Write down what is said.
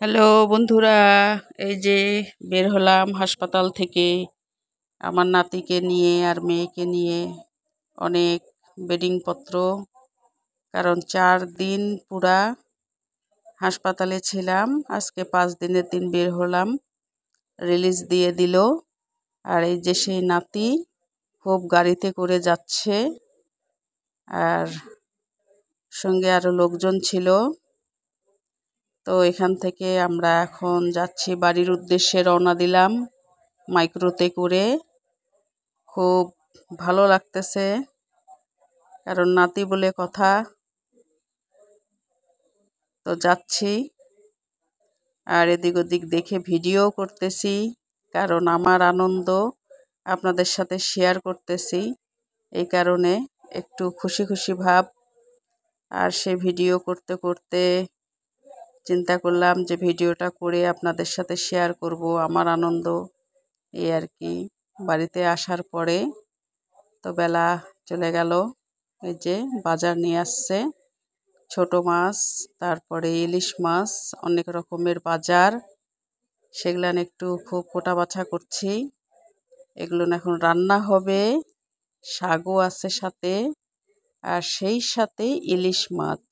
Hello বন্ধুরা, এই যে বের হলাম হাসপাতাল থেকে আমার নাতিকে নিয়ে আর মেয়েকে নিয়ে। অনেক বেডিংপত্র, কারণ 4 দিন পুরা হাসপাতালে ছিলাম। আজকে 5 দিনের দিন বের হলাম, রিলিজ দিয়ে দিল। আর এই যে সেই নাতি খুব গাড়িতে করে যাচ্ছে, আর সঙ্গে আরো লোকজন ছিল। তো এখান থেকে আমরা এখন যাচ্ছি বাড়ির উদ্দেশ্যে, রওনা দিলাম মাইক্রোতে করে। খুব ভালো লাগতেছে, কারণ নাতি বলে কথা। তো যাচ্ছি, আর এদিক ওদিক দেখে ভিডিও করতেছি, কারণ আমার আনন্দ আপনাদের সাথে শেয়ার করতেছি। এই কারণে একটু খুশি খুশি ভাব। আর সে ভিডিও করতে করতে চিন্তা করলাম যে ভিডিওটা করে আপনাদের সাথে শেয়ার করব আমার আনন্দ, এই আর কি। বাড়িতে আসার পরে তো বেলা চলে গেল। এই যে বাজার নিয়ে আসছে, ছোট মাছ, তারপরে ইলিশ মাছ, অনেক রকমের বাজার। সেগুলান একটু খুব কোটা বাছা করছি। এগুলো এখন রান্না হবে, শাকও আছে সাথে, আর সেই সাথে ইলিশ মাছ।